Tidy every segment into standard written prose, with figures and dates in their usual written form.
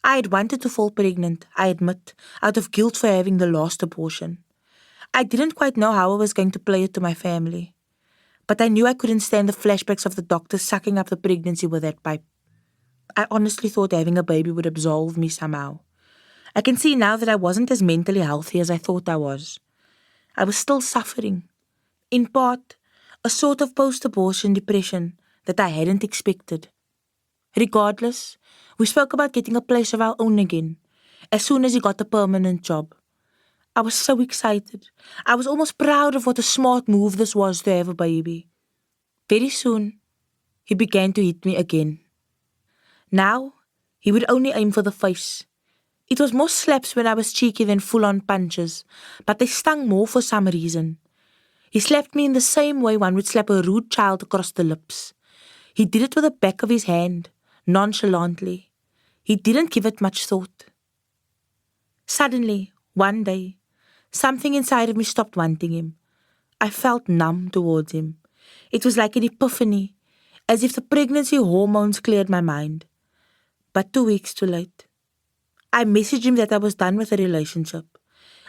I had wanted to fall pregnant, I admit, out of guilt for having the last abortion. I didn't quite know how I was going to play it to my family. But I knew I couldn't stand the flashbacks of the doctor sucking up the pregnancy with that pipe. I honestly thought having a baby would absolve me somehow. I can see now that I wasn't as mentally healthy as I thought I was. I was still suffering. In part, a sort of post-abortion depression that I hadn't expected. Regardless, we spoke about getting a place of our own again, as soon as he got a permanent job. I was so excited. I was almost proud of what a smart move this was to have a baby. Very soon, he began to hit me again. Now, he would only aim for the face. It was more slaps when I was cheeky than full-on punches, but they stung more for some reason. He slapped me in the same way one would slap a rude child across the lips. He did it with the back of his hand, nonchalantly. He didn't give it much thought. Suddenly, one day, something inside of me stopped wanting him. I felt numb towards him. It was like an epiphany, as if the pregnancy hormones cleared my mind. But 2 weeks too late. I messaged him that I was done with the relationship.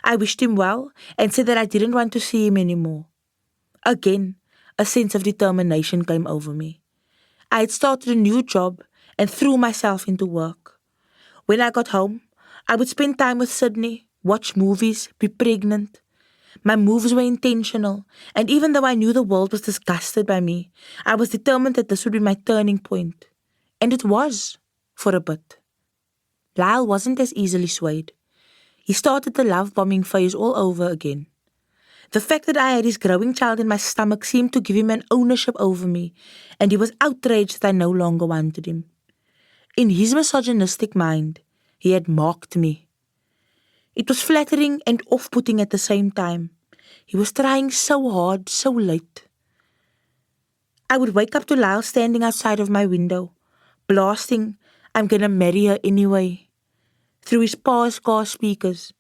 I wished him well and said that I didn't want to see him anymore. Again, a sense of determination came over me. I had started a new job and threw myself into work. When I got home, I would spend time with Sydney, watch movies, be pregnant. My moves were intentional, and even though I knew the world was disgusted by me, I was determined that this would be my turning point. And it was, for a bit. Lyle wasn't as easily swayed. He started the love-bombing phase all over again. The fact that I had his growing child in my stomach seemed to give him an ownership over me, and he was outraged that I no longer wanted him. In his misogynistic mind, he had mocked me. It was flattering and off-putting at the same time. He was trying so hard, so late. I would wake up to Lyle standing outside of my window, blasting, "I'm gonna marry her anyway," through his pa's car speakers.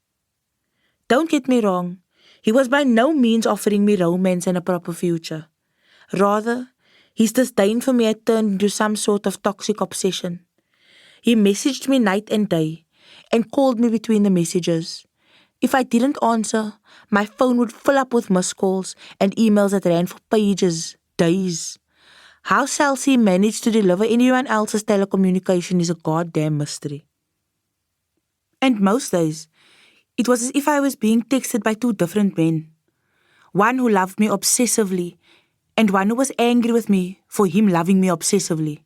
Don't get me wrong, he was by no means offering me romance and a proper future. Rather, his disdain for me had turned into some sort of toxic obsession. He messaged me night and day, and called me between the messages. If I didn't answer, my phone would fill up with missed calls and emails that ran for pages, days. How Celsi managed to deliver anyone else's telecommunication is a goddamn mystery. And most days, it was as if I was being texted by two different men. One who loved me obsessively, and one who was angry with me for him loving me obsessively.